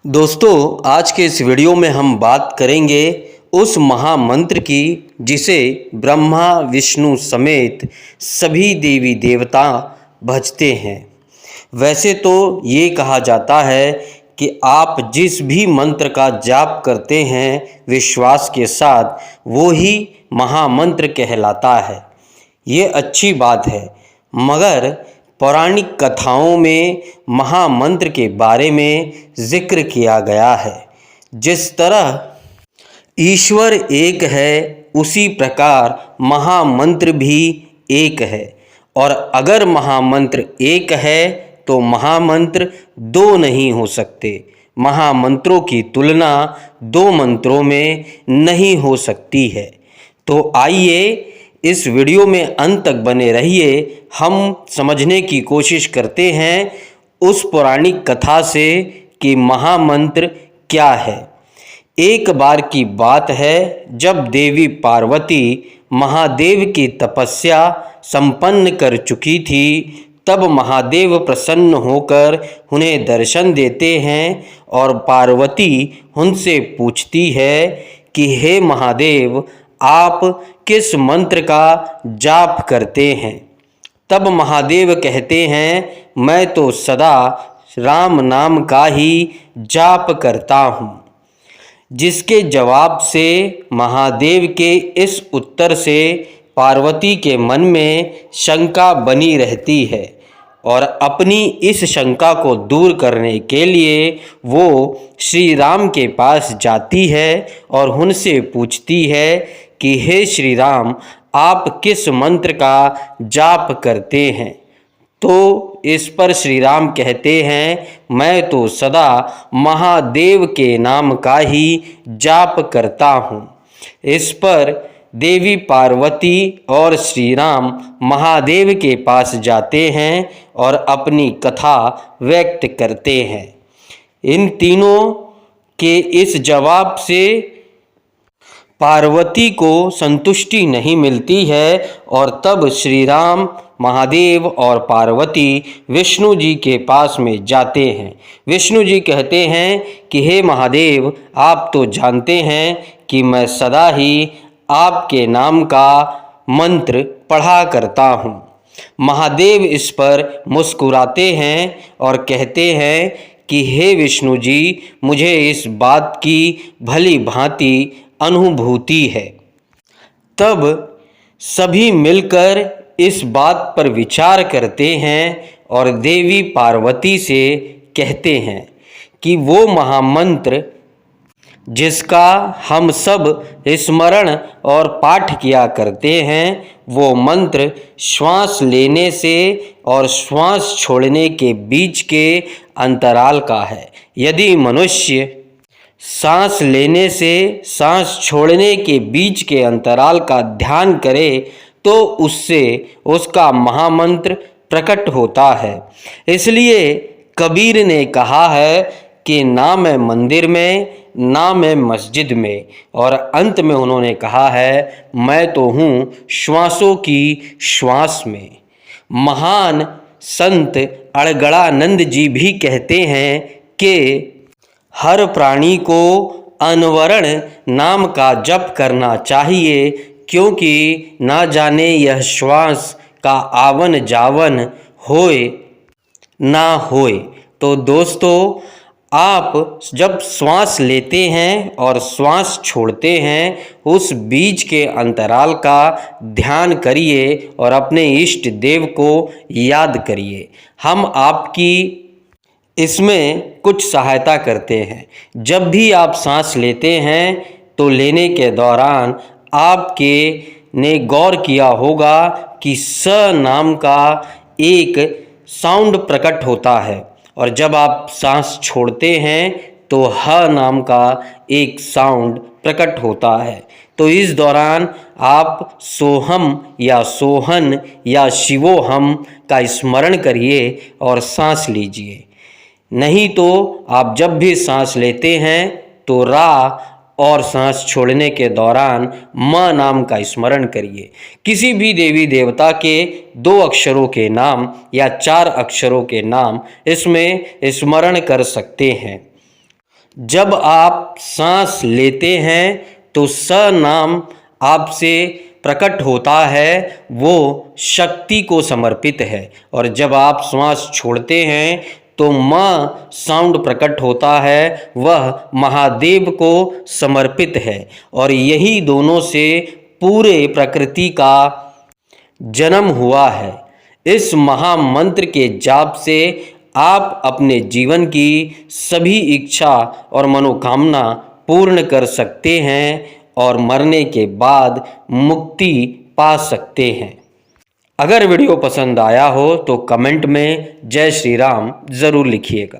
दोस्तों, आज के इस वीडियो में हम बात करेंगे उस महामंत्र की जिसे ब्रह्मा विष्णु समेत सभी देवी देवता भजते हैं। वैसे तो ये कहा जाता है कि आप जिस भी मंत्र का जाप करते हैं विश्वास के साथ, वो ही महामंत्र कहलाता है। ये अच्छी बात है, मगर पौराणिक कथाओं में महामंत्र के बारे में जिक्र किया गया है। जिस तरह ईश्वर एक है, उसी प्रकार महामंत्र भी एक है। और अगर महामंत्र एक है तो महामंत्र दो नहीं हो सकते। महामंत्रों की तुलना दो मंत्रों में नहीं हो सकती है। तो आइए इस वीडियो में अंत तक बने रहिए। हम समझने की कोशिश करते हैं उस पौराणिक कथा से कि महामंत्र क्या है। एक बार की बात है, जब देवी पार्वती महादेव की तपस्या संपन्न कर चुकी थी, तब महादेव प्रसन्न होकर उन्हें दर्शन देते हैं और पार्वती उनसे पूछती है कि हे महादेव, आप किस मंत्र का जाप करते हैं। तब महादेव कहते हैं, मैं तो सदा राम नाम का ही जाप करता हूँ। जिसके जवाब से महादेव के इस उत्तर से पार्वती के मन में शंका बनी रहती है और अपनी इस शंका को दूर करने के लिए वो श्री राम के पास जाती है और उनसे पूछती है कि हे श्री राम, आप किस मंत्र का जाप करते हैं। तो इस पर श्री राम कहते हैं, मैं तो सदा महादेव के नाम का ही जाप करता हूँ। इस पर देवी पार्वती और श्री राम महादेव के पास जाते हैं और अपनी कथा व्यक्त करते हैं। इन तीनों के इस जवाब से पार्वती को संतुष्टि नहीं मिलती है और तब श्री राम, महादेव और पार्वती विष्णु जी के पास में जाते हैं। विष्णु जी कहते हैं कि हे महादेव, आप तो जानते हैं कि मैं सदा ही आपके नाम का मंत्र पढ़ा करता हूँ। महादेव इस पर मुस्कुराते हैं और कहते हैं कि हे विष्णु जी, मुझे इस बात की भली भांति अनुभूति है। तब सभी मिलकर इस बात पर विचार करते हैं और देवी पार्वती से कहते हैं कि वो महामंत्र जिसका हम सब स्मरण और पाठ किया करते हैं, वो मंत्र श्वास लेने से और श्वास छोड़ने के बीच के अंतराल का है। यदि मनुष्य सांस लेने से सांस छोड़ने के बीच के अंतराल का ध्यान करे तो उससे उसका महामंत्र प्रकट होता है। इसलिए कबीर ने कहा है कि ना मैं मंदिर में, ना मैं मस्जिद में, और अंत में उन्होंने कहा है, मैं तो हूँ श्वासों की श्वास में। महान संत अड़गड़ानंद जी भी कहते हैं कि हर प्राणी को अनवरण नाम का जप करना चाहिए, क्योंकि ना जाने यह श्वास का आवन जावन होए ना होए। तो दोस्तों, आप जब श्वास लेते हैं और श्वास छोड़ते हैं, उस बीच के अंतराल का ध्यान करिए और अपने इष्ट देव को याद करिए। हम आपकी इसमें कुछ सहायता करते हैं। जब भी आप सांस लेते हैं तो लेने के दौरान आपके ने गौर किया होगा कि स नाम का एक साउंड प्रकट होता है और जब आप सांस छोड़ते हैं तो ह नाम का एक साउंड प्रकट होता है। तो इस दौरान आप सोहम या सोहन या शिवोहम का स्मरण करिए और सांस लीजिए। नहीं तो आप जब भी सांस लेते हैं तो रा और सांस छोड़ने के दौरान म नाम का स्मरण करिए। किसी भी देवी देवता के 2 अक्षरों के नाम या 4 अक्षरों के नाम इसमें स्मरण कर सकते हैं। जब आप सांस लेते हैं तो स नाम आपसे प्रकट होता है, वो शक्ति को समर्पित है, और जब आप श्वास छोड़ते हैं तो म साउंड प्रकट होता है, वह महादेव को समर्पित है। और यही दोनों से पूरे प्रकृति का जन्म हुआ है। इस महामंत्र के जाप से आप अपने जीवन की सभी इच्छा और मनोकामना पूर्ण कर सकते हैं और मरने के बाद मुक्ति पा सकते हैं। अगर वीडियो पसंद आया हो तो कमेंट में जय श्री राम ज़रूर लिखिएगा।